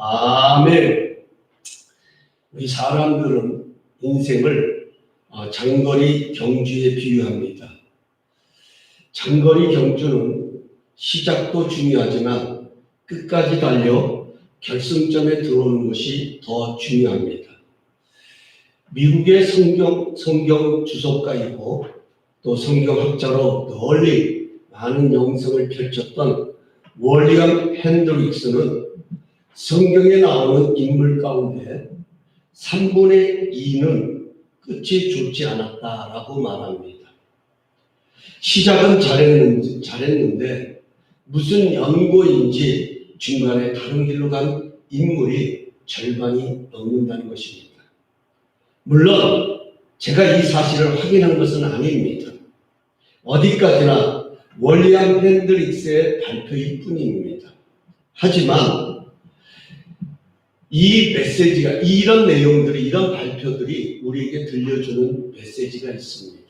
아멘. 우리 사람들은 인생을 장거리 경주에 비유합니다. 장거리 경주는 시작도 중요하지만 끝까지 달려 결승점에 들어오는 것이 더 중요합니다. 미국의 성경 주석가이고 또 성경학자로 널리 많은 영성을 펼쳤던 윌리엄 핸드릭스는 성경에 나오는 인물 가운데 3분의 2는 끝이 좋지 않았다라고 말합니다. 시작은 잘했는데 무슨 연고인지 중간에 다른 길로 간 인물이 절반이 넘는다는 것입니다. 물론 제가 이 사실을 확인한 것은 아닙니다. 어디까지나 윌리엄 핸드릭스의 발표일 뿐입니다. 하지만 이 메시지가, 이런 내용들이, 이런 발표들이 우리에게 들려주는 메시지가 있습니다.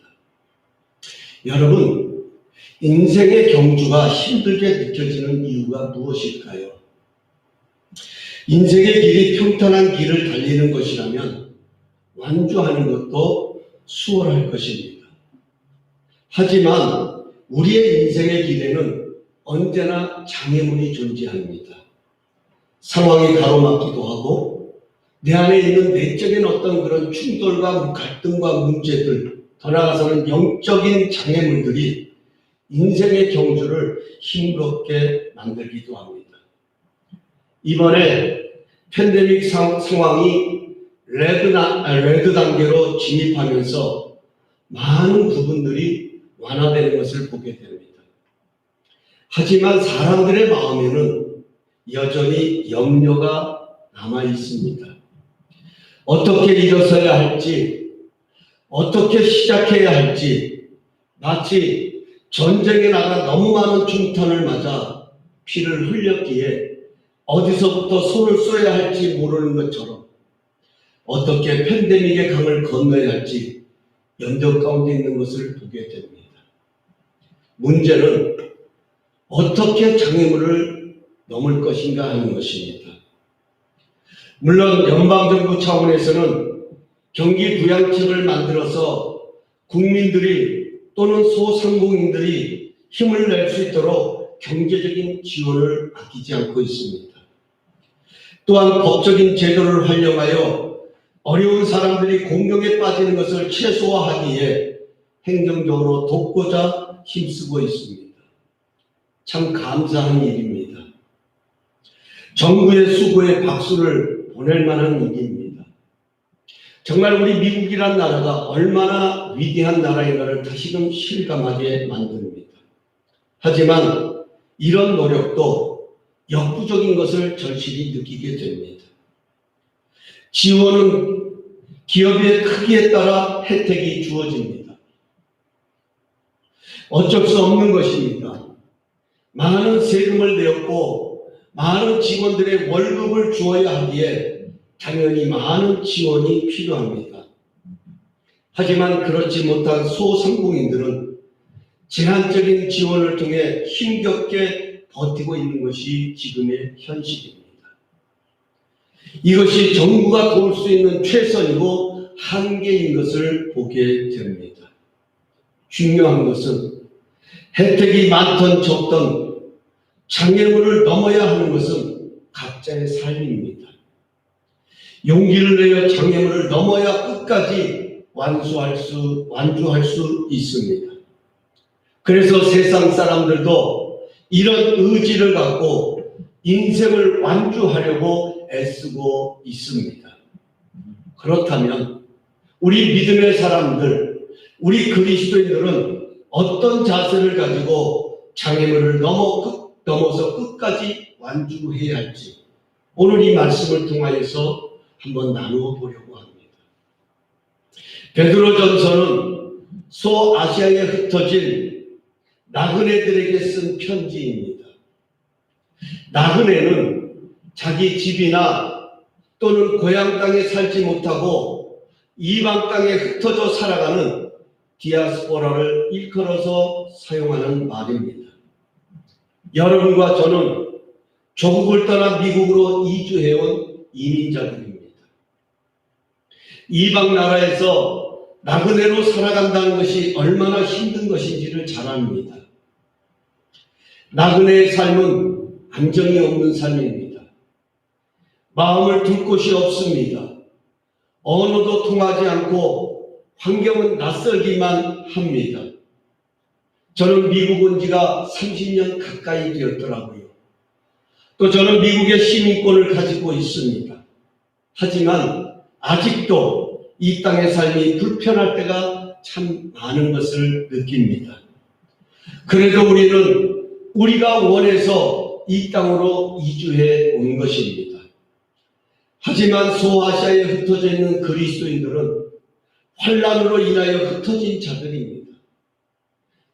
여러분, 인생의 경주가 힘들게 느껴지는 이유가 무엇일까요? 인생의 길이 평탄한 길을 달리는 것이라면 완주하는 것도 수월할 것입니다. 하지만 우리의 인생의 길에는 언제나 장애물이 존재합니다. 상황이 가로막기도 하고 내 안에 있는 내적인 어떤 그런 충돌과 갈등과 문제들, 더 나아가서는 영적인 장애물들이 인생의 경주를 힘겹게 만들기도 합니다. 이번에 팬데믹 상황이 레드 단계로 진입하면서 많은 부분들이 완화되는 것을 보게 됩니다. 하지만 사람들의 마음에는 여전히 염려가 남아 있습니다. 어떻게 일어서야 할지, 어떻게 시작해야 할지, 마치 전쟁에 나가 너무 많은 충탄을 맞아 피를 흘렸기에 어디서부터 손을 써야 할지 모르는 것처럼 어떻게 팬데믹의 강을 건너야 할지 염려 가운데 있는 것을 보게 됩니다. 문제는 어떻게 장애물을 넘을 것인가 하는 것입니다. 물론 연방정부 차원에서는 경기부양책을 만들어서 국민들이 또는 소상공인들이 힘을 낼 수 있도록 경제적인 지원을 아끼지 않고 있습니다. 또한 법적인 제도를 활용하여 어려운 사람들이 공경에 빠지는 것을 최소화하기에 행정적으로 돕고자 힘쓰고 있습니다. 참 감사한 일입니다. 정부의 수고에 박수를 보낼 만한 일입니다. 정말 우리 미국이란 나라가 얼마나 위대한 나라인가를 다시금 실감하게 만듭니다. 하지만 이런 노력도 역부족인 것을 절실히 느끼게 됩니다. 지원은 기업의 크기에 따라 혜택이 주어집니다. 어쩔 수 없는 것입니다. 많은 세금을 내었고 많은 직원들의 월급을 주어야 하기에 당연히 많은 지원이 필요합니다. 하지만 그렇지 못한 소상공인들은 제한적인 지원을 통해 힘겹게 버티고 있는 것이 지금의 현실입니다. 이것이 정부가 도울 수 있는 최선이고 한계인 것을 보게 됩니다. 중요한 것은 혜택이 많든 적든 장애물을 넘어야 하는 것은 각자의 삶입니다. 용기를 내어 장애물을 넘어야 끝까지 완주할 수 있습니다. 그래서 세상 사람들도 이런 의지를 갖고 인생을 완주하려고 애쓰고 있습니다. 그렇다면 우리 믿음의 사람들, 우리 그리스도인들은 어떤 자세를 가지고 장애물을 넘어서 끝까지 완주해야 할지 오늘 이 말씀을 통하여서 한번 나누어 보려고 합니다. 베드로전서는 소아시아에 흩어진 나그네들에게 쓴 편지입니다. 나그네는 자기 집이나 또는 고향 땅에 살지 못하고 이방 땅에 흩어져 살아가는 디아스포라를 일컬어서 사용하는 말입니다. 여러분과 저는 조국을 떠나 미국으로 이주해온 이민자들입니다. 이방 나라에서 나그네로 살아간다는 것이 얼마나 힘든 것인지를 잘 압니다. 나그네의 삶은 안정이 없는 삶입니다. 마음을 둘 곳이 없습니다. 언어도 통하지 않고 환경은 낯설기만 합니다. 저는 미국 온 지가 30년 가까이 되었더라고요. 또 저는 미국의 시민권을 가지고 있습니다. 하지만 아직도 이 땅의 삶이 불편할 때가 참 많은 것을 느낍니다. 그래도 우리는 우리가 원해서 이 땅으로 이주해 온 것입니다. 하지만 소아시아에 흩어져 있는 그리스도인들은 환난으로 인하여 흩어진 자들입니다.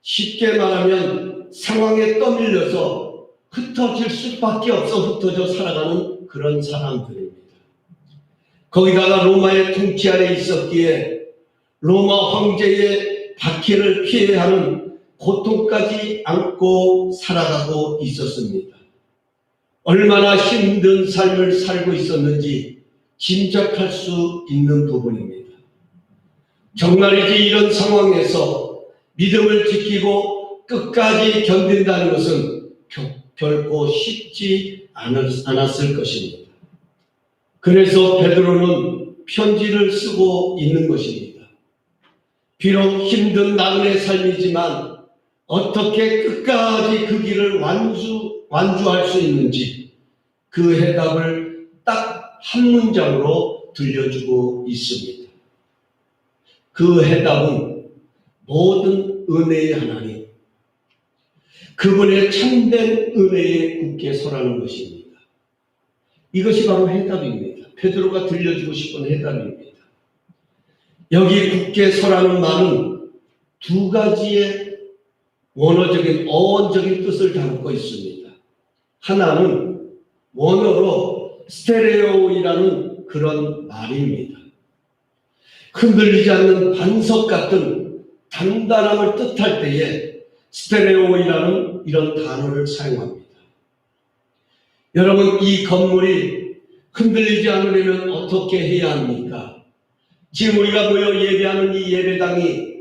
쉽게 말하면 상황에 떠밀려서 흩어질 수밖에 없어 흩어져 살아가는 그런 사람들입니다. 거기다가 로마의 통치 아래 있었기에 로마 황제의 박해를 피해야 하는 고통까지 안고 살아가고 있었습니다. 얼마나 힘든 삶을 살고 있었는지 짐작할 수 있는 부분입니다. 정말이지 이런 상황에서 믿음을 지키고 끝까지 견딘다는 것은 결코 쉽지 않았을 것입니다. 그래서 베드로는 편지를 쓰고 있는 것입니다. 비록 힘든 나그네 삶이지만 어떻게 끝까지 그 길을 완주할 수 있는지 그 해답을 딱 한 문장으로 들려주고 있습니다. 그 해답은 모든 은혜의 하나님, 그분의 참된 은혜에 굳게 서라는 것입니다. 이것이 바로 해답입니다. 베드로가 들려주고 싶은 해답입니다. 여기 굳게 서라는 말은 두 가지의 원어적인 어원적인 뜻을 담고 있습니다. 하나는 원어로 스테레오이라는 그런 말입니다. 흔들리지 않는 반석 같은 단단함을 뜻할 때에 스테레오이라는 이런 단어를 사용합니다. 여러분, 이 건물이 흔들리지 않으려면 어떻게 해야 합니까? 지금 우리가 모여 예배하는 이 예배당이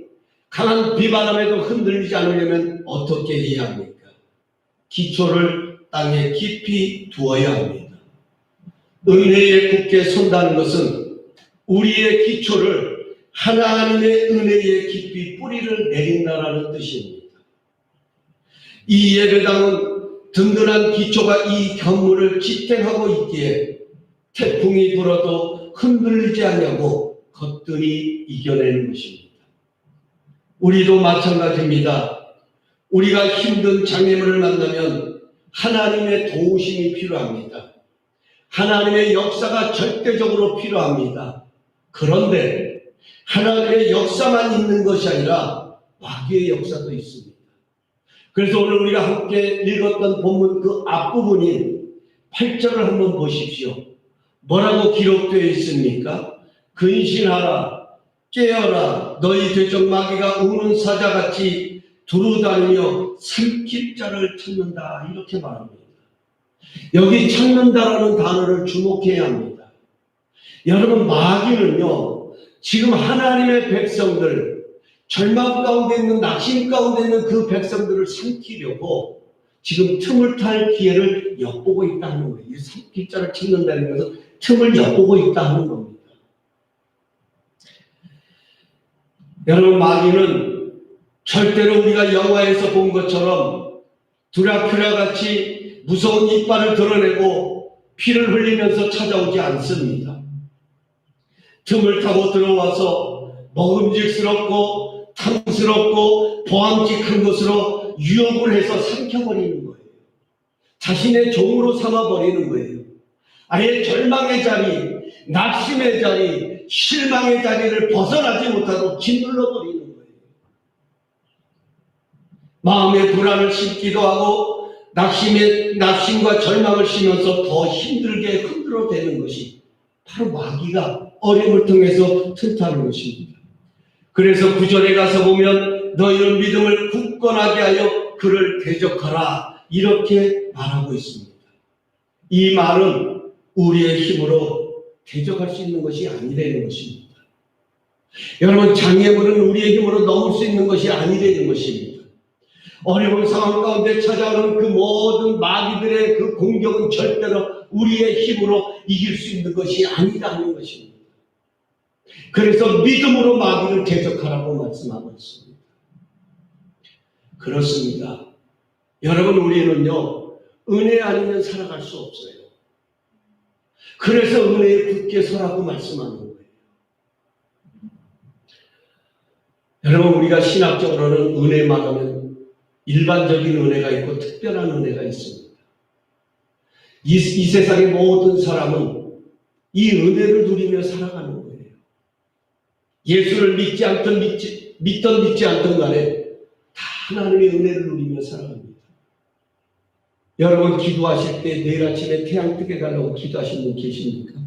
강한 비바람에도 흔들리지 않으려면 어떻게 해야 합니까? 기초를 땅에 깊이 두어야 합니다. 은혜에 굳게 선다는 것은 우리의 기초를 하나님의 은혜에 깊이 뿌리를 내린다는 뜻입니다. 이 예배당은 든든한 기초가 이 건물을 지탱하고 있기에 태풍이 불어도 흔들리지 않냐고 거뜬히 이겨내는 것입니다. 우리도 마찬가지입니다. 우리가 힘든 장애물을 만나면 하나님의 도우심이 필요합니다. 하나님의 역사가 절대적으로 필요합니다. 그런데 하나님의 역사만 있는 것이 아니라 마귀의 역사도 있습니다. 그래서 오늘 우리가 함께 읽었던 본문 그 앞부분인 8절을 한번 보십시오. 뭐라고 기록되어 있습니까? 근신하라, 깨어라, 너희 되적 마귀가 우는 사자같이 두루다니며 삼킬 자를 찾는다, 이렇게 말합니다. 여기 찾는다라는 단어를 주목해야 합니다. 여러분, 마귀는요, 지금 하나님의 백성들, 절망 가운데 있는, 낙심 가운데 있는 그 백성들을 삼키려고 지금 틈을 탈 기회를 엿보고 있다 하는 거예요. 이 삼킬 자를 찾는다는 것은 틈을 엿보고 있다 하는 겁니다. 여러분, 마귀는 절대로 우리가 영화에서 본 것처럼 드라큘라 같이 무서운 이빨을 드러내고 피를 흘리면서 찾아오지 않습니다. 틈을 타고 들어와서 먹음직스럽고 탐스럽고 보암직한 것으로 유혹을 해서 삼켜버리는 거예요. 자신의 종으로 삼아버리는 거예요. 아예 절망의 자리, 낙심의 자리, 실망의 자리를 벗어나지 못하고 짓눌러버리는 거예요. 마음의 불안을 심기도 하고 낙심과 절망을 심으면서 더 힘들게 흔들어대는 것이 바로 마귀가 어림을 통해서 틈타는 것입니다. 그래서 9절에 가서 보면 너희는 믿음을 굳건하게 하여 그를 대적하라, 이렇게 말하고 있습니다. 이 말은 우리의 힘으로 대적할 수 있는 것이 아니라는 것입니다. 여러분, 장애물은 우리의 힘으로 넘을 수 있는 것이 아니라는 것입니다. 어려운 상황 가운데 찾아오는 그 모든 마귀들의 그 공격은 절대로 우리의 힘으로 이길 수 있는 것이 아니라는 것입니다. 그래서 믿음으로 마귀를 대적하라고 말씀하고 있습니다. 그렇습니다. 여러분, 우리는요, 은혜 아니면 살아갈 수 없어요. 그래서 은혜에 굳게 서라고 말씀하는 거예요. 여러분, 우리가 신학적으로는 은혜만 하면 일반적인 은혜가 있고 특별한 은혜가 있습니다. 이 세상의 모든 사람은 이 은혜를 누리며 살아가는 거예요. 예수를 믿지 않던 믿지 않던 간에 다 하나님의 은혜를 누리며 살아갑니다. 여러분, 기도하실 때 내일 아침에 태양 뜨게 달라고 기도하시는 분 계십니까?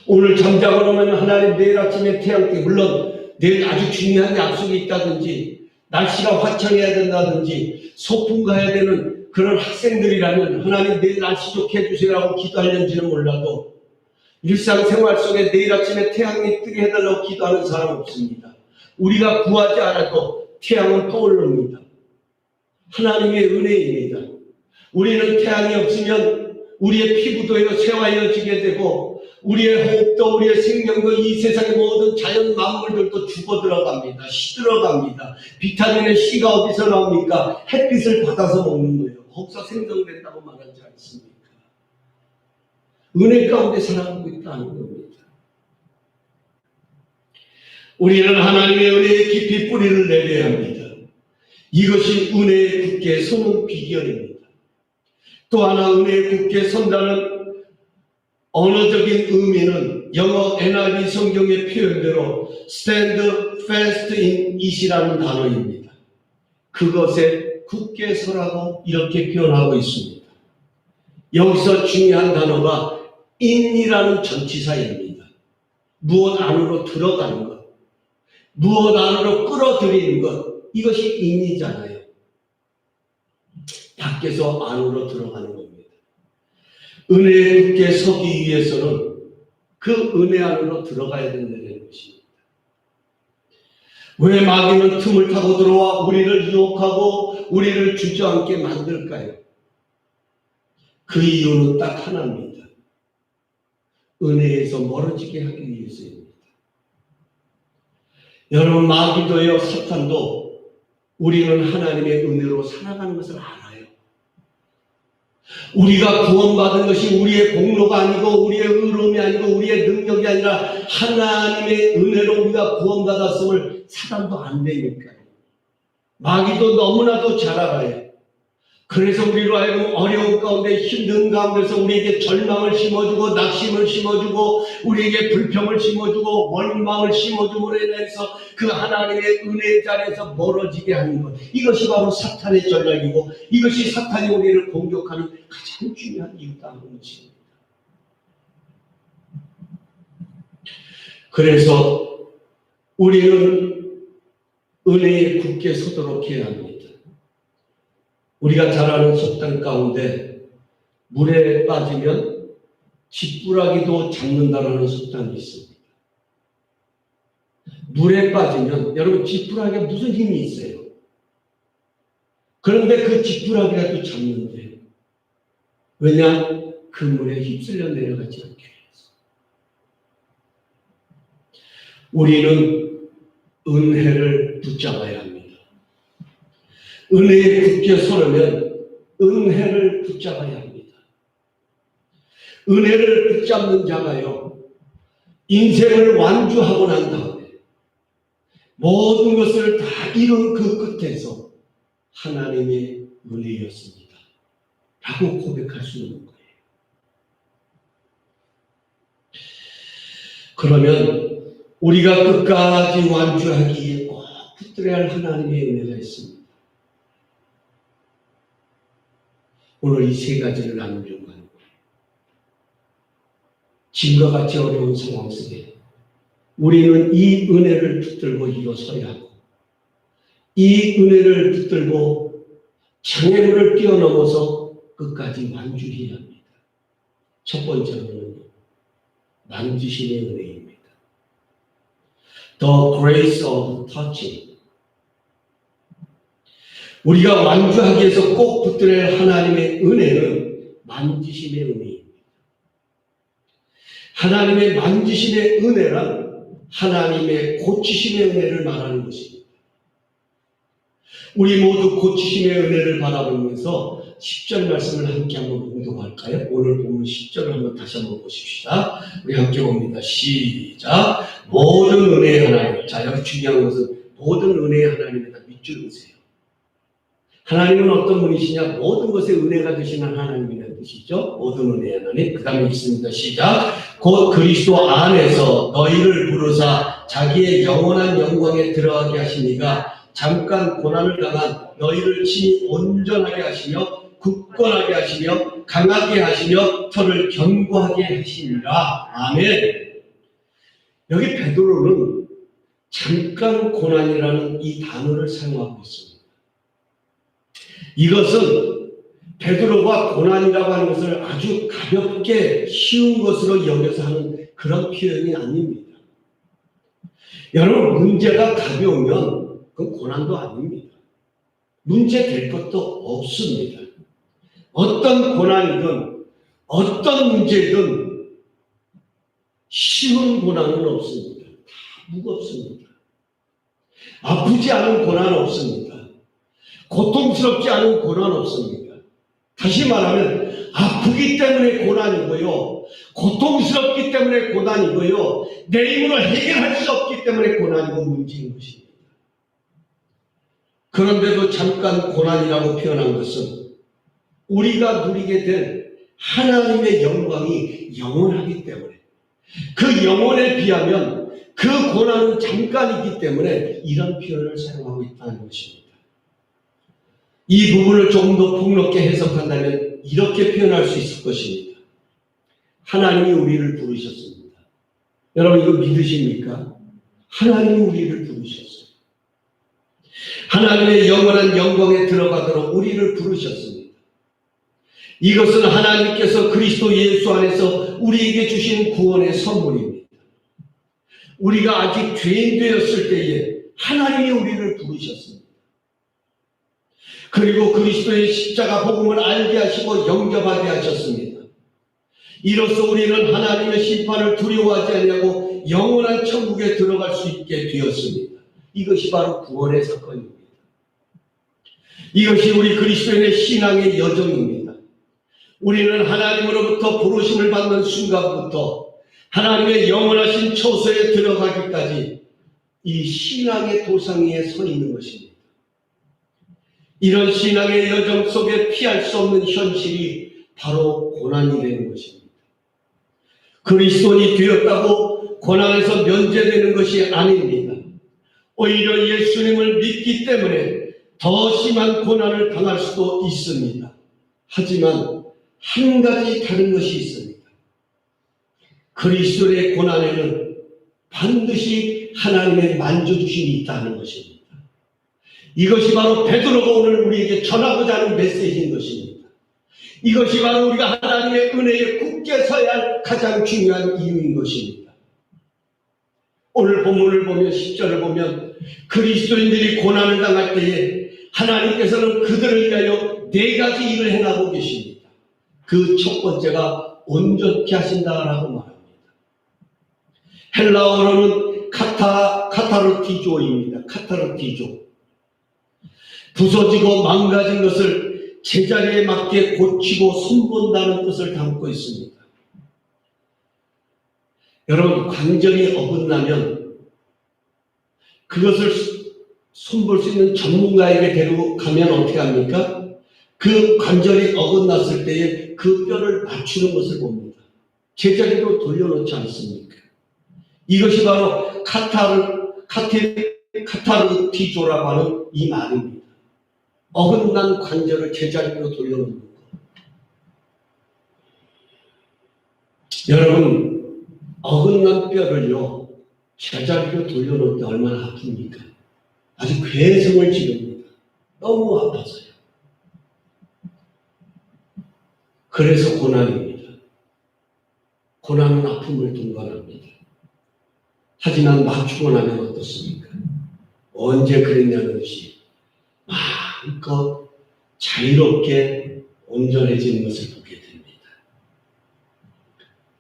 오늘 잠자고 나면 하나님 내일 아침에 태양 뜨게, 물론 내일 아주 중요한 약속이 있다든지 날씨가 화창해야 된다든지 소풍 가야 되는 그런 학생들이라면 하나님 내일 날씨 좋게 해주세요라고 기도하는지는 몰라도 일상생활 속에 내일 아침에 태양이 뜨게 해달라고 기도하는 사람 없습니다. 우리가 구하지 않아도 태양은 떠오릅니다. 하나님의 은혜입니다. 우리는 태양이 없으면 우리의 피부도 쇠화해지게 되고 우리의 호흡도 우리의 생명도 이 세상의 모든 자연 만물들도 죽어 들어갑니다. 시들어갑니다. 비타민의 C가 어디서 나옵니까? 햇빛을 받아서 먹는 거예요. 거기서 생성된다고 말하지 않습니까? 은혜 가운데 살아가고 있다는 겁니다. 우리는 하나님의 은혜에 깊이 뿌리를 내려야 합니다. 이것이 은혜에 굳게 서는 비결입니다. 또 하나 은혜에 굳게 선다는 언어적인 의미는 영어 NIV 성경의 표현대로 stand fast in it이라는 단어입니다. 그것에 굳게 서라고 이렇게 표현하고 있습니다. 여기서 중요한 단어가 in이라는 전치사입니다. 무엇 안으로 들어가는 것, 무엇 안으로 끌어들이는 것, 이것이 in이잖아요. 밖에서 안으로 들어가는 겁니다. 은혜에 굳게 서기 위해서는 그 은혜 안으로 들어가야 된다는 것입니다. 왜 마귀는 틈을 타고 들어와 우리를 유혹하고 우리를 주저앉게 만들까요? 그 이유는 딱 하나입니다. 은혜에서 멀어지게 하기 위해서입니다. 여러분, 마귀도요, 사탄도 우리는 하나님의 은혜로 살아가는 것을 알아요. 우리가 구원받은 것이 우리의 공로가 아니고 우리의 의로움이 아니고 우리의 능력이 아니라 하나님의 은혜로 우리가 구원받았음을 사단도 안 되니까요. 마귀도 너무나도 잘 알아요. 그래서 우리로 하여금 어려운 가운데 힘든 가운데서 우리에게 절망을 심어주고 낙심을 심어주고 우리에게 불평을 심어주고 원망을 심어줌으로 인해서 그 하나님의 은혜의 자리에서 멀어지게 하는 것, 이것이 바로 사탄의 전략이고 이것이 사탄이 우리를 공격하는 가장 중요한 이유다 하는 것입니다. 그래서 우리는 은혜에 굳게 서도록 해야 합니다. 우리가 잘 아는 속담 가운데 물에 빠지면 지푸라기도 잡는다라는 속담이 있습니다. 물에 빠지면 여러분 지푸라기가 무슨 힘이 있어요? 그런데 그 지푸라기라도 잡는데 왜냐? 그 물에 휩쓸려 내려가지 않게 해서. 우리는 은혜를 붙잡아야 합니다. 은혜에 굳게 서려면 은혜를 붙잡아야 합니다. 은혜를 붙잡는 자가요, 인생을 완주하고 난 다음에 모든 것을 다 이룬 그 끝에서 하나님의 은혜였습니다 라고 고백할 수 있는 거예요. 그러면 우리가 끝까지 완주하기에 꼭 붙들어야 할 하나님의 은혜가 있습니다. 오늘 이 세 가지를 나누려고 하는 거예요. 지금과 같이 어려운 상황 속에 우리는 이 은혜를 붙들고 일어서야 하고 이 은혜를 붙들고 장애물을 뛰어넘어서 끝까지 완주해야 합니다. 첫 번째로는 만지심의 은혜입니다. The grace of touching. 우리가 완주하기 위해서 꼭 붙들어야 할 하나님의 은혜는 만지심의 은혜입니다. 하나님의 만지심의 은혜란 하나님의 고치심의 은혜를 말하는 것입니다. 우리 모두 고치심의 은혜를 바라보면서 10절 말씀을 함께 한번 공독할까요? 오늘 보면 10절을 한번 다시 한번 보십시다. 우리 함께 봅니다. 시작. 모든 은혜의 하나님. 자, 여기 중요한 것은 모든 은혜의 하나님에다 밑줄 그으세요. 하나님은 어떤 분이시냐? 모든 것에 은혜가 되시는 하나님이라는 뜻이죠. 모든 은혜의 하나님. 그 다음에 있습니다. 시작. 곧 그리스도 안에서 너희를 부르사 자기의 영원한 영광에 들어가게 하시니가 잠깐 고난을 당한 너희를 친히 온전하게 하시며 굳건하게 하시며 강하게 하시며 털을 견고하게 하시니라. 아멘. 여기 베드로는 잠깐 고난이라는 이 단어를 사용하고 있습니다. 이것은 베드로가 고난이라고 하는 것을 아주 가볍게 쉬운 것으로 여겨서 하는 그런 표현이 아닙니다. 여러분, 문제가 가벼우면 그건 고난도 아닙니다. 문제 될 것도 없습니다. 어떤 고난이든 어떤 문제든 쉬운 고난은 없습니다. 다 무겁습니다. 아프지 않은 고난 없습니다. 고통스럽지 않은 고난 없습니다. 다시 말하면 아프기 때문에 고난이고요. 고통스럽기 때문에 고난이고요. 내 힘으로 해결할 수 없기 때문에 고난이고 문제인 것입니다. 그런데도 잠깐 고난이라고 표현한 것은 우리가 누리게 될 하나님의 영광이 영원하기 때문에 그 영원에 비하면 그 고난은 잠깐이기 때문에 이런 표현을 사용하고 있다는 것입니다. 이 부분을 조금 더 폭넓게 해석한다면 이렇게 표현할 수 있을 것입니다. 하나님이 우리를 부르셨습니다. 여러분 이거 믿으십니까? 하나님이 우리를 부르셨어요. 하나님의 영원한 영광에 들어가도록 우리를 부르셨습니다. 이것은 하나님께서 그리스도 예수 안에서 우리에게 주신 구원의 선물입니다. 우리가 아직 죄인 되었을 때에 하나님이 우리를 부르셨습니다. 그리고 그리스도의 십자가 복음을 알게 하시고 영접하게 하셨습니다. 이로써 우리는 하나님의 심판을 두려워하지 않냐고 영원한 천국에 들어갈 수 있게 되었습니다. 이것이 바로 구원의 사건입니다. 이것이 우리 그리스도인의 신앙의 여정입니다. 우리는 하나님으로부터 부르심을 받는 순간부터 하나님의 영원하신 처소에 들어가기까지 이 신앙의 도상 위에 서 있는 것입니다. 이런 신앙의 여정 속에 피할 수 없는 현실이 바로 고난이 되는 것입니다. 그리스도인이 되었다고 고난에서 면제되는 것이 아닙니다. 오히려 예수님을 믿기 때문에 더 심한 고난을 당할 수도 있습니다. 하지만 한 가지 다른 것이 있습니다. 그리스도의 고난에는 반드시 하나님의 만져주심이 있다는 것입니다. 이것이 바로 베드로가 오늘 우리에게 전하고자 하는 메시지인 것입니다. 이것이 바로 우리가 하나님의 은혜에 굳게 서야 할 가장 중요한 이유인 것입니다. 오늘 본문을 보면 10절을 보면 그리스도인들이 고난을 당할 때에 하나님께서는 그들을 위하여 4가지 일을 행하고 계십니다. 그 첫 번째가 온전케 하신다라고 말합니다. 헬라어로는 카타르티조입니다. 카타르티조. 부서지고 망가진 것을 제자리에 맞게 고치고 손본다는 뜻을 담고 있습니다. 여러분, 관절이 어긋나면 그것을 손볼 수 있는 전문가에게 데리고 가면 어떻게 합니까? 그 관절이 어긋났을 때에 그 뼈를 맞추는 것을 봅니다. 제자리로 돌려놓지 않습니까? 이것이 바로 카타르티조라고 하는 이 말입니다. 어긋난 관절을 제자리로 돌려놓는 것. 여러분, 어긋난 뼈를요 제자리로 돌려놓을 때 얼마나 아픕니까? 아주 괴성을 지릅니다. 너무 아파서요. 그래서 고난입니다. 고난은 아픔을 동반합니다. 하지만 막 죽어나면 어떻습니까? 언제 그랬냐는 것이 마음껏 자유롭게 온전해지는 것을 보게 됩니다.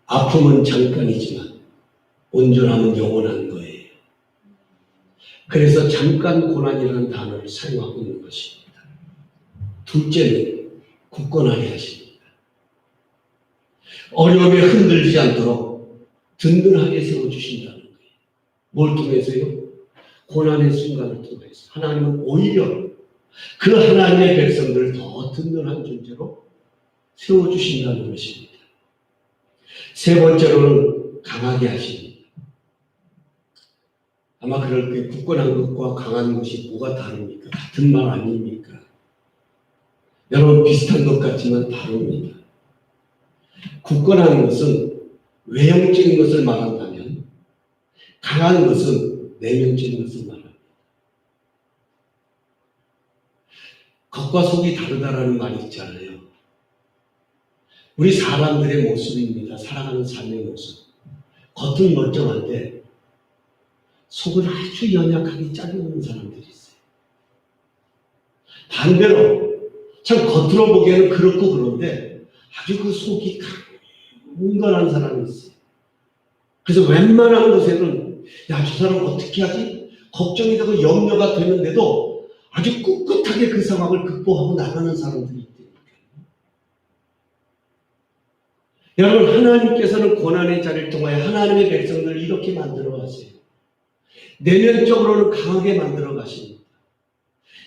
아픔은 잠깐이지만 온전함은 영원한 거예요. 그래서 잠깐 고난이라는 단어를 사용하고 있는 것입니다. 둘째는 굳건하게 하십니다. 어려움에 흔들리지 않도록 든든하게 세워주신다는 거예요. 뭘 통해서요? 고난의 순간을 통해서. 하나님은 오히려 그 하나님의 백성들을 더 든든한 존재로 세워주신다는 것입니다. 세 번째로는 강하게 하십니다. 아마 그럴 때 굳건한 것과 강한 것이 뭐가 다릅니까? 같은 말 아닙니까? 여러분 비슷한 것 같지만 다릅니다. 굳건한 것은 외형적인 것을 말한다면 강한 것은 내면적인 것을 말합니다. 겉과 속이 다르다라는 말이 있잖아요. 우리 사람들의 모습입니다. 살아가는 삶의 모습. 겉은 멀쩡한데 속은 아주 연약하게 짜여있는 사람들이 있어요. 반대로 참 겉으로 보기에는 그렇고 그런데 아주 그 속이 강건한 사람이 있어요. 그래서 웬만한 것에는 야, 저 사람 어떻게 하지? 걱정이 되고 염려가 되는데도 아주 꿋꿋하게 그 상황을 극복하고 나가는 사람들이 있다니까요. 여러분 하나님께서는 고난의 자리를 통하여 하나님의 백성들을 이렇게 만들어 가세요. 내면적으로는 강하게 만들어 가십니다.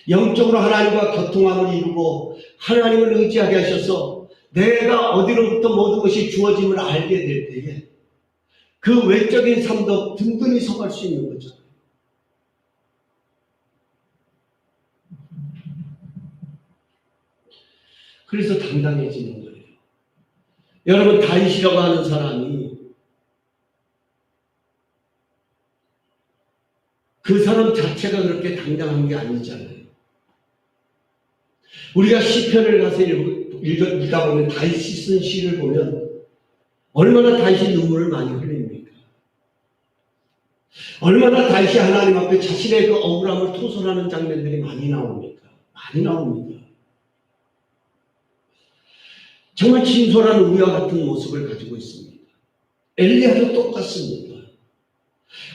영적으로 하나님과 교통함을 이루고 하나님을 의지하게 하셔서 내가 어디로부터 모든 것이 주어짐을 알게 될 때에 그 외적인 삶도 든든히 서갈 수 있는 거죠. 그래서 당당해지는 거예요. 여러분 다윗이라고 하는 사람이 그 사람 자체가 그렇게 당당한 게 아니잖아요. 우리가 시편을 가서 읽다 보면 다윗이 쓴 시를 보면 얼마나 다윗이 눈물을 많이 흘립니까? 얼마나 다윗이 하나님 앞에 자신의 그 억울함을 토설하는 장면들이 많이 나옵니까? 많이 나옵니다. 정말 진솔한 우리와 같은 모습을 가지고 있습니다. 엘리야도 똑같습니다.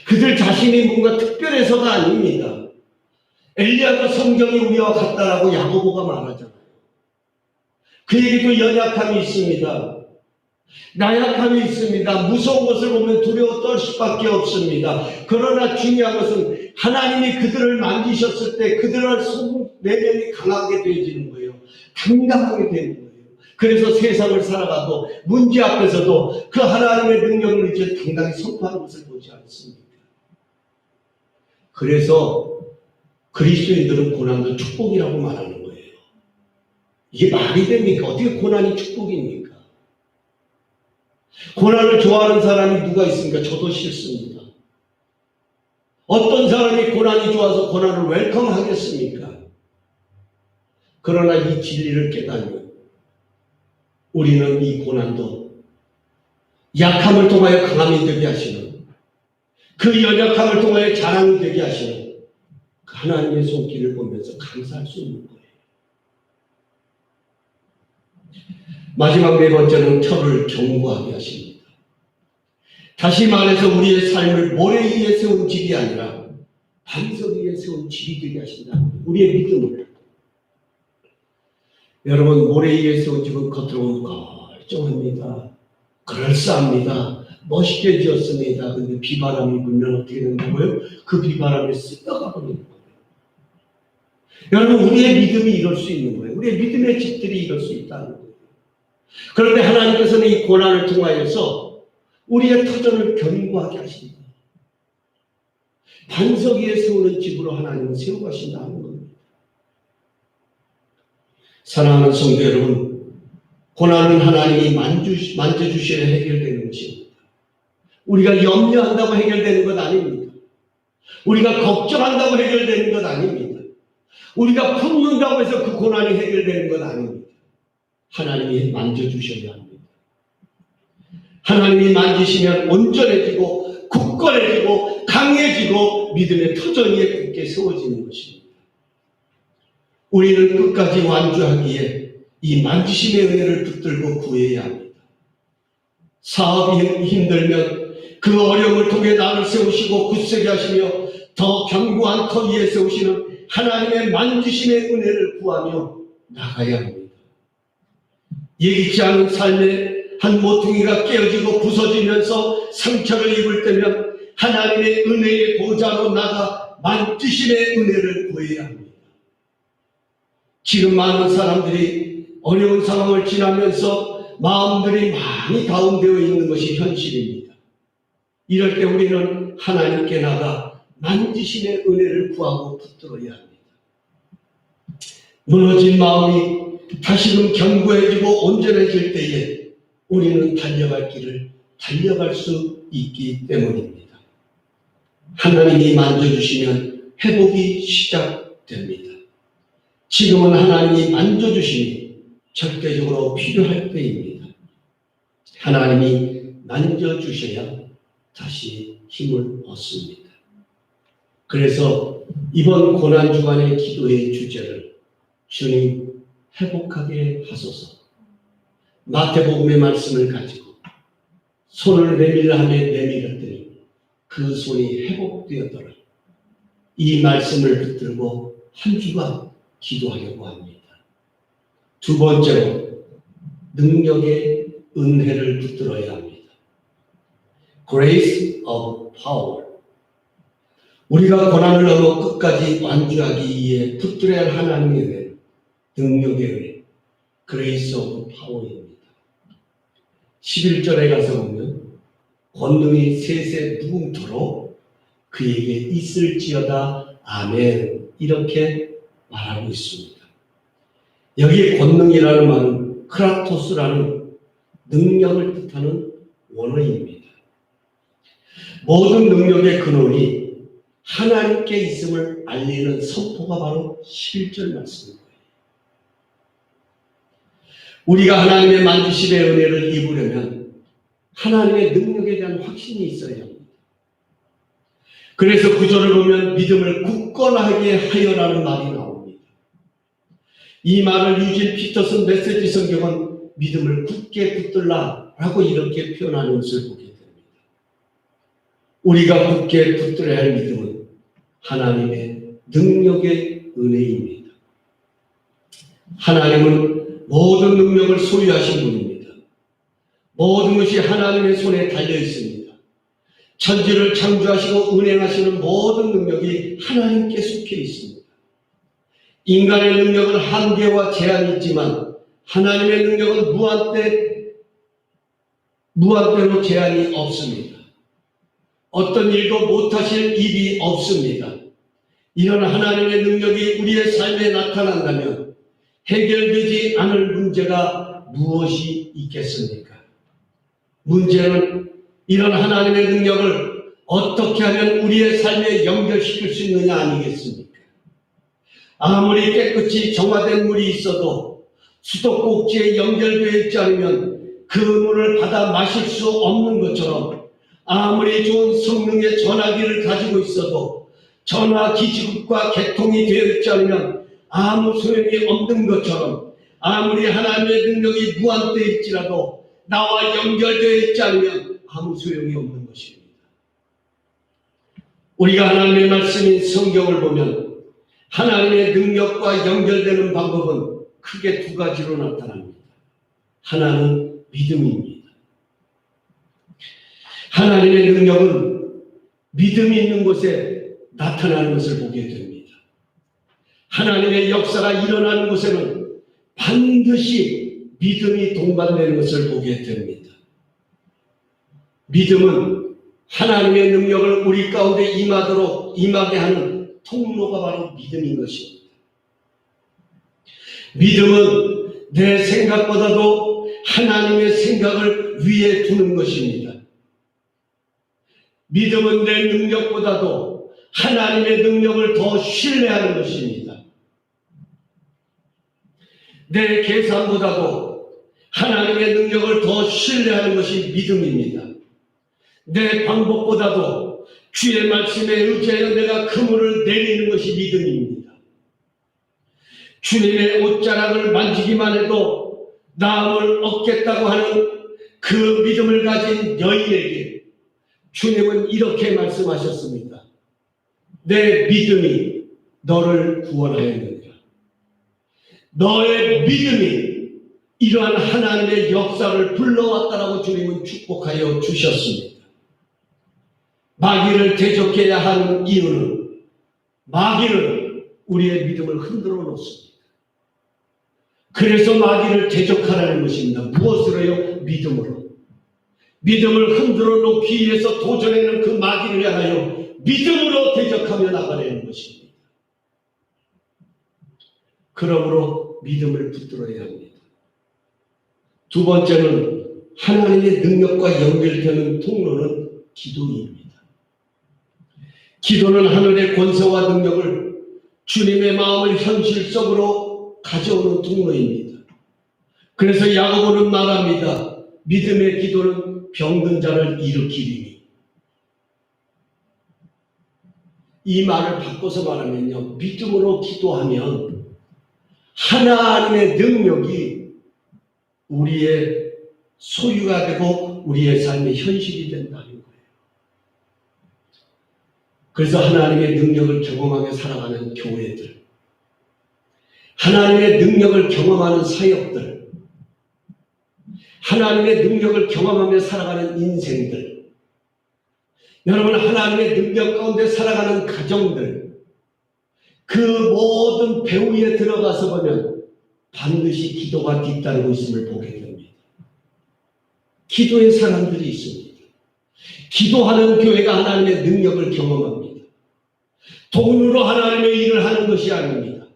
그들 자신이 뭔가 특별해서가 아닙니다. 엘리야도 성경이 우리와 같다라고 야고보가 말하잖아요. 그에게도 연약함이 있습니다. 나약함이 있습니다. 무서운 것을 보면 두려워 떨 수밖에 없습니다. 그러나 중요한 것은 하나님이 그들을 만지셨을 때 그들의 속 내면이 강하게 되어지는 거예요. 당당하게 되는 거예요. 그래서 세상을 살아가도 문제 앞에서도 그 하나님의 능력을 이제 당당히 선포하는 것을 보지 않습니다. 그래서 그리스도인들은 고난도 축복이라고 말하는 거예요. 이게 말이 됩니까? 어떻게 고난이 축복입니까? 고난을 좋아하는 사람이 누가 있습니까? 저도 싫습니다. 어떤 사람이 고난이 좋아서 고난을 웰컴하겠습니까? 그러나 이 진리를 깨닫는 우리는 이 고난도 약함을 통하여 강함이 되게 하시는 그 연약함을 통하여 자랑이 되게 하시는 하나님의 손길을 보면서 감사할 수 있는 거예요. 마지막 네 번째는 혀를 견고하게 하십니다. 다시 말해서 우리의 삶을 모래 위에 세운 집이 아니라 반석 위에 세운 집이 되게 하신다. 우리의 믿음을. 여러분 모래 위에 세운 집은 겉으로 멀쩡합니다. 그럴싸합니다. 멋있게 지었습니다. 근데 비바람이 불면 어떻게 된다고요? 그 비바람에 쓸려가 버리는 거예요. 여러분 우리의 믿음이 이럴 수 있는 거예요. 우리의 믿음의 집들이 이럴 수 있다는 거예요. 그런데 하나님께서는 이 고난을 통하여서 우리의 터전을 견고하게 하십니다. 반석 위에 세우는 집으로 하나님은 세워가신다는 겁니다. 사랑하는 성도 여러분, 고난은 하나님이 만져주셔야 해결되는 것입니다. 우리가 염려한다고 해결되는 것 아닙니다. 우리가 걱정한다고 해결되는 것 아닙니다. 우리가 품는다고 해서 그 고난이 해결되는 것 아닙니다. 하나님이 만져주셔야 합니다. 하나님이 만지시면 온전해지고 굳건해지고 강해지고 믿음의 터전 위에 굳게 세워지는 것입니다. 우리는 끝까지 완주하기에 이 만지심의 은혜를 붙들고 구해야 합니다. 사업이 힘들면 그 어려움을 통해 나를 세우시고 굳세게 하시며 더 견고한 터 위에 세우시는 하나님의 만지심의 은혜를 구하며 나가야 합니다. 예기치 않은 삶에 한 모퉁이가 깨어지고 부서지면서 상처를 입을 때면 하나님의 은혜의 보좌로 나가 만지심의 은혜를 구해야 합니다. 지금 많은 사람들이 어려운 상황을 지나면서 마음들이 많이 다운되어 있는 것이 현실입니다. 이럴 때 우리는 하나님께 나가 만지심의 은혜를 구하고 붙들어야 합니다. 무너진 마음이 다시금 견고해지고 온전해질 때에 우리는 달려갈 길을 달려갈 수 있기 때문입니다. 하나님이 만져주시면 회복이 시작됩니다. 지금은 하나님이 만져주심이 절대적으로 필요할 때입니다. 하나님이 만져주셔야 다시 힘을 얻습니다. 그래서 이번 고난주간의 기도의 주제를 주님 회복하게 하소서. 마태복음의 말씀을 가지고 손을 내밀라 하며 내밀었더니 그 손이 회복되었더라. 이 말씀을 붙들고 한 주간 기도하려고 합니다. 두 번째로 능력의 은혜를 붙들어야 합니다. Grace of Power. 우리가 고난을 넘어 끝까지 완주하기 위해 붙들어야 할 하나님의 은혜, 능력의 은혜, Grace of Power입니다. 11절에 가서 보면 권능이 셋에 무궁토록 그에게 있을지어다 아멘 이렇게 말하고 있습니다. 여기에 권능이라는 말은 크라토스라는 능력을 뜻하는 원어입니다. 모든 능력의 근원이 하나님께 있음을 알리는 선포가 바로 11절 말씀입니다. 우리가 하나님의 만지심의 은혜를 입으려면 하나님의 능력에 대한 확신이 있어야 합니다. 그래서 구절을 보면 믿음을 굳건하게 하여라는 말이 나옵니다. 이 말을 유진 피터슨 메시지 성경은 믿음을 굳게 붙들라라고 이렇게 표현하는 것을 보게 됩니다. 우리가 굳게 붙들어야 할 믿음은 하나님의 능력의 은혜입니다. 하나님은 모든 능력을 소유하신 분입니다. 모든 것이 하나님의 손에 달려 있습니다. 천지를 창조하시고 운행하시는 모든 능력이 하나님께 속해 있습니다. 인간의 능력은 한계와 제한이 있지만 하나님의 능력은 무한대로 제한이 없습니다. 어떤 일도 못하실 일이 없습니다. 이런 하나님의 능력이 우리의 삶에 나타난다면 해결되지 않을 문제가 무엇이 있겠습니까? 문제는 이런 하나님의 능력을 어떻게 하면 우리의 삶에 연결시킬 수 있느냐 아니겠습니까? 아무리 깨끗이 정화된 물이 있어도 수도꼭지에 연결되어 있지 않으면 그 물을 받아 마실 수 없는 것처럼 아무리 좋은 성능의 전화기를 가지고 있어도 전화기지국과 개통이 되어 있지 않으면 아무 소용이 없는 것처럼 아무리 하나님의 능력이 무한되어 있지라도 나와 연결되어 있지 않으면 아무 소용이 없는 것입니다. 우리가 하나님의 말씀인 성경을 보면 하나님의 능력과 연결되는 방법은 크게 두 가지로 나타납니다. 하나는 믿음입니다. 하나님의 능력은 믿음이 있는 곳에 나타나는 것을 보게 됩니다. 하나님의 역사가 일어나는 곳에는 반드시 믿음이 동반되는 것을 보게 됩니다. 믿음은 하나님의 능력을 우리 가운데 임하게 하는 통로가 바로 믿음인 것입니다. 믿음은 내 생각보다도 하나님의 생각을 위에 두는 것입니다. 믿음은 내 능력보다도 하나님의 능력을 더 신뢰하는 것입니다. 내 계산보다도 하나님의 능력을 더 신뢰하는 것이 믿음입니다. 내 방법보다도 주의 말씀에 의지하여 내가 그물을 내리는 것이 믿음입니다. 주님의 옷자락을 만지기만 해도 나음을 얻겠다고 하는 그 믿음을 가진 여인에게 주님은 이렇게 말씀하셨습니다. 내 믿음이 너를 구원하였느니라. 너의 믿음이 이러한 하나님의 역사를 불러왔다라고 주님은 축복하여 주셨습니다. 마귀를 대적해야 하는 이유는 마귀는 우리의 믿음을 흔들어 놓습니다. 그래서 마귀를 대적하라는 것입니다. 무엇으로요? 믿음으로. 믿음을 흔들어 놓기 위해서 도전하는 그 마귀를 향하여 믿음으로 대적하며 나가려는 것입니다. 그러므로 믿음을 붙들어야 합니다. 두 번째는 하나님의 능력과 연결되는 통로는 기도입니다. 기도는 하늘의 권세와 능력을 주님의 마음을 현실 속으로 가져오는 통로입니다. 그래서 야고보는 말합니다. 믿음의 기도는 병든 자를 일으키리니. 이 말을 바꿔서 말하면요, 믿음으로 기도하면 하나님의 능력이 우리의 소유가 되고 우리의 삶의 현실이 된다는 거예요. 그래서 하나님의 능력을 경험하며 살아가는 교회들, 하나님의 능력을 경험하는 사역들, 하나님의 능력을 경험하며 살아가는 인생들, 여러분 하나님의 능력 가운데 살아가는 가정들, 그 모든 배후에 들어가서 보면 반드시 기도가 뒤따르고 있음을 보게 됩니다. 기도의 사람들이 있습니다. 기도하는 교회가 하나님의 능력을 경험합니다. 돈으로 하나님의 일을 하는 것이 아닙니다.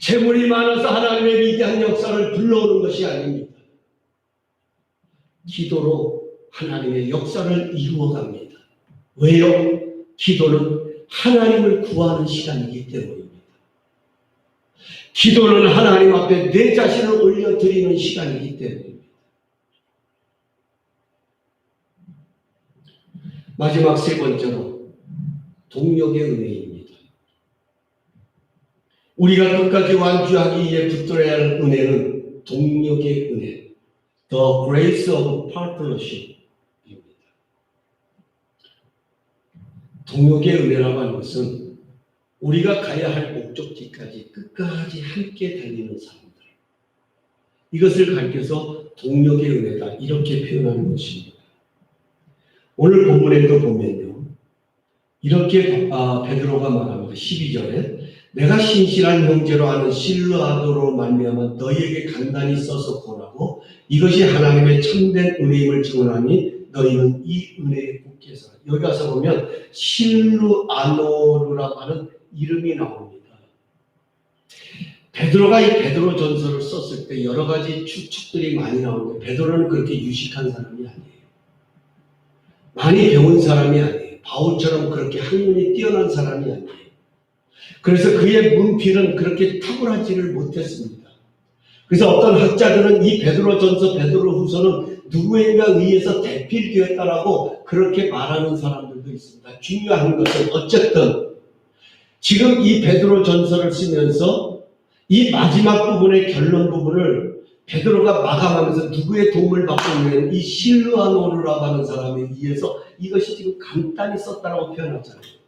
재물이 많아서 하나님의 위대한 역사를 불러오는 것이 아닙니다. 기도로 하나님의 역사를 이루어갑니다. 왜요? 기도는 하나님을 구하는 시간이기 때문입니다. 기도는 하나님 앞에 내 자신을 올려드리는 시간이기 때문입니다. 마지막 세 번째로 동력의 은혜입니다. 우리가 끝까지 완주하기 위해 붙들어야 할 은혜는 동력의 은혜, The Grace of Partnership입니다. 동력의 은혜라고 하는 것은 우리가 가야 할 목적지까지 끝까지 함께 달리는 사람들, 이것을 가리켜서 동력의 은혜다 이렇게 표현하는 것입니다. 오늘 본문에도 보면요, 이렇게 베드로가 말합니다. 12절에 내가 신실한 형제로 하는 실로아도로 말미암아 너희에게 간단히 써서 권하고 이것이 하나님의 참된 은혜임을 증언하니 너희는 이 은혜에 굳게 서라. 여기 가서 보면 실루아노르라고 하는 이름이 나옵니다. 베드로가 이 베드로 전서를 썼을 때 여러 가지 추측들이 많이 나오는데 베드로는 그렇게 유식한 사람이 아니에요. 많이 배운 사람이 아니에요. 바울처럼 그렇게 학문이 뛰어난 사람이 아니에요. 그래서 그의 문필은 그렇게 탁월하지를 못했습니다. 그래서 어떤 학자들은 이 베드로전서, 베드로후서는 누구에게 의해서 대필되었다라고 그렇게 말하는 사람들도 있습니다. 중요한 것은 어쨌든 지금 이 베드로전서를 쓰면서 이 마지막 부분의 결론 부분을 베드로가 마감하면서 누구의 도움을 받고 있는 이 실루아노르라고 하는 사람에 의해서 이것이 지금 간단히 썼다라고 표현하잖아요.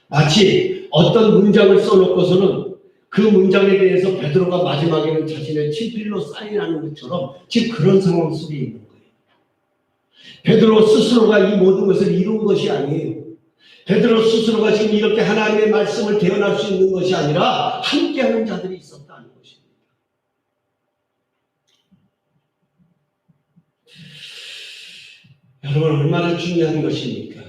마치 어떤 문장을 써놓고서는 그 문장에 대해서 베드로가 마지막에는 자신의 친필로 사인하는 것처럼 지금 그런 상황 속에 있는 거예요. 베드로 스스로가 이 모든 것을 이룬 것이 아니에요. 베드로 스스로가 지금 이렇게 하나님의 말씀을 대언할 수 있는 것이 아니라 함께하는 자들이 있었다는 것입니다. 여러분 얼마나 중요한 것입니까?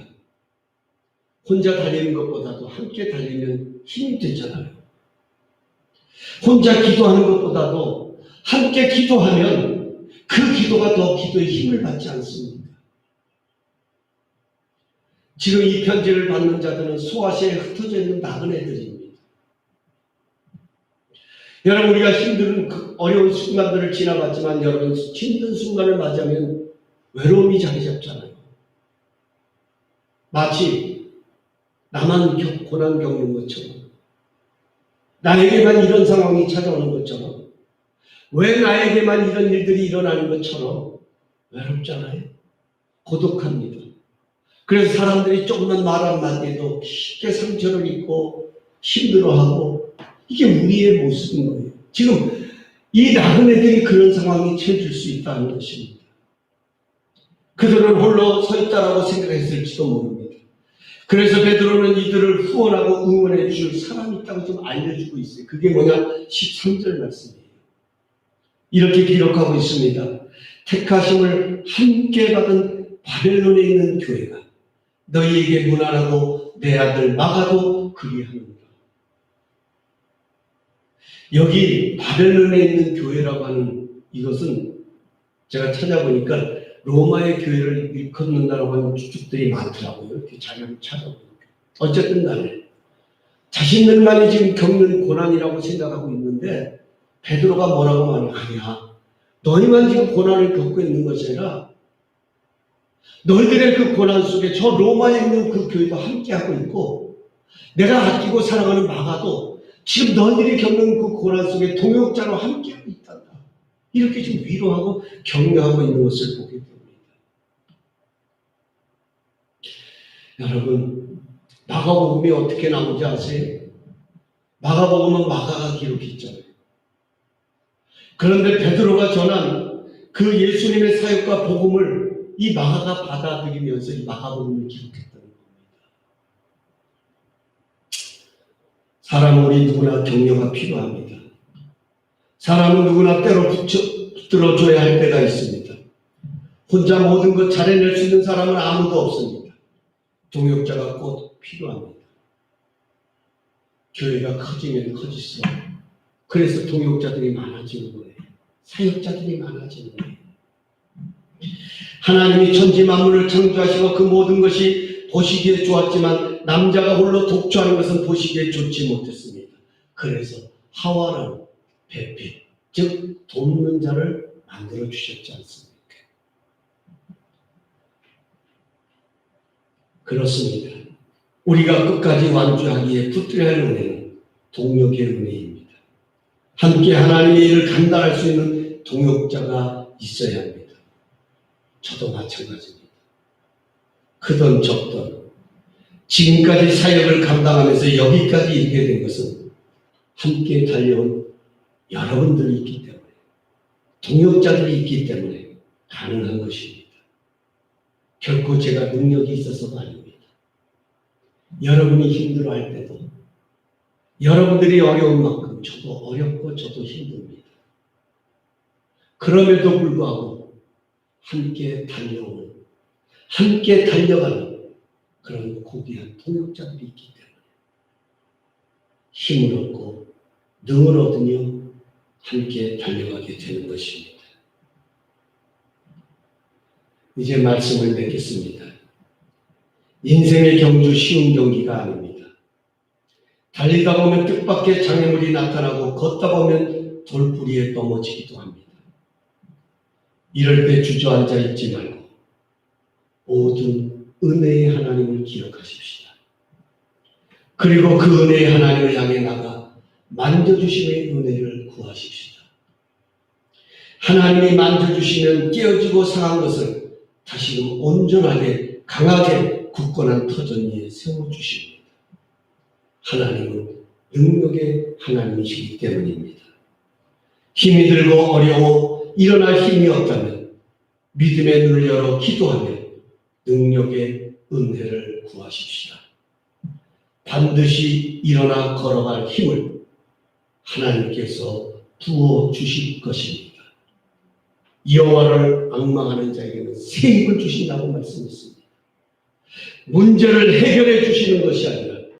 혼자 달리는 것보다도 함께 달리면 힘이 되잖아요. 혼자 기도하는 것보다도 함께 기도하면 그 기도가 더 기도의 힘을 받지 않습니까? 지금 이 편지를 받는 자들은 소아시아에 흩어져 있는 나그네들입니다. 여러분, 우리가 힘든 그 어려운 순간들을 지나갔지만 여러분, 힘든 순간을 맞이하면 외로움이 자리 잡잖아요. 마치 나만 고난 겪는 것처럼, 나에게만 이런 상황이 찾아오는 것처럼, 왜 나에게만 이런 일들이 일어나는 것처럼 외롭잖아요. 고독합니다. 그래서 사람들이 조금만 말 한마디에도 쉽게 상처를 입고 힘들어하고, 이게 우리의 모습인 거예요. 지금 이 나그네들이 그런 상황이 처해질 수 있다는 것입니다. 그들은 홀로 서 있다라고 생각했을지도 모릅니다. 그래서 베드로는 이들을 후원하고 응원해 줄 사람이 있다고 좀 알려주고 있어요. 그게 뭐냐? 13절 말씀이에요. 이렇게 기록하고 있습니다. 택하심을 함께 받은 바벨론에 있는 교회가 너희에게 문안하고 내 아들 마가도 그리하는구나. 여기 바벨론에 있는 교회라고 하는 이것은 제가 찾아보니까 로마의 교회를 일컫는다라고 하는 추측들이 많더라고요. 이렇게 자료를 찾아보니까. 어쨌든 간에 자신들만이 지금 겪는 고난이라고 생각하고 있는데 베드로가 뭐라고 말하냐. 아니야. 너희만 지금 고난을 겪고 있는 것이 아니라 너희들의 그 고난 속에 저 로마에 있는 그 교회도 함께하고 있고, 내가 아끼고 사랑하는 마가도 지금 너희들이 겪는 그 고난 속에 동역자로 함께하고 있단다. 이렇게 지금 위로하고 격려하고 있는 것을 보게 됩니다. 여러분, 마가복음이 어떻게 나오는지 아세요? 마가복음은 마가가 기록했잖아요. 그런데 베드로가 전한 그 예수님의 사역과 복음을 이 마가가 받아들이면서 이 마가복음을 기록했다는 겁니다. 사람은 우리 누구나 격려가 필요합니다. 사람은 누구나 때로 붙들어줘야 할 때가 있습니다. 혼자 모든 것 잘해낼 수 있는 사람은 아무도 없습니다. 동역자가 꼭 필요합니다. 교회가 커지면 커질수록 그래서 동역자들이 많아지는 거예요. 사역자들이 많아지는 거예요. 하나님이 천지 만물을 창조하시고 그 모든 것이 보시기에 좋았지만 남자가 홀로 독주하는 것은 보시기에 좋지 못했습니다. 그래서 하와라는 배필, 즉 돕는 자를 만들어 주셨지 않습니까? 그렇습니다. 우리가 끝까지 완주하기에 붙들어야 할 은혜는 동역의 은혜입니다. 함께 하나님의 일을 감당할 수 있는 동역자가 있어야 합니다. 저도 마찬가지입니다. 크든 적든 지금까지 사역을 감당하면서 여기까지 이르게 된 것은 함께 달려온 여러분들이 있기 때문에, 동역자들이 있기 때문에 가능한 것입니다. 결코 제가 능력이 있어서가 아닙니다. 여러분이 힘들어할 때도 여러분들이 어려운 만큼 저도 어렵고 저도 힘듭니다. 그럼에도 불구하고 함께 달려오는, 함께 달려가는 그런 고귀한 동역자들이 있기 때문에 힘을 얻고 능을 얻으며 함께 달려가게 되는 것입니다. 이제 말씀을 맺겠습니다. 인생의 경주 쉬운 경기가 아닙니다. 달리다 보면 뜻밖의 장애물이 나타나고 걷다 보면 돌부리에 넘어지기도 합니다. 이럴 때 주저앉아 있지 말고 모든 은혜의 하나님을 기억하십시다. 그리고 그 은혜의 하나님을 향해 나가 만져주심의 은혜를 구하십시다. 하나님이 만져주시면 깨어지고 상한 것을 다시금 온전하게 강하게 굳건한 터전 위에 세워주십니다. 하나님은 능력의 하나님이시기 때문입니다. 힘이 들고 어려워 일어날 힘이 없다면 믿음의 눈을 열어 기도하며 능력의 은혜를 구하십시다. 반드시 일어나 걸어갈 힘을 하나님께서 부어주실 것입니다. 여호와를 앙망하는 자에게는 새 힘을 주신다고 말씀했습니다. 문제를 해결해 주시는 것이 아니라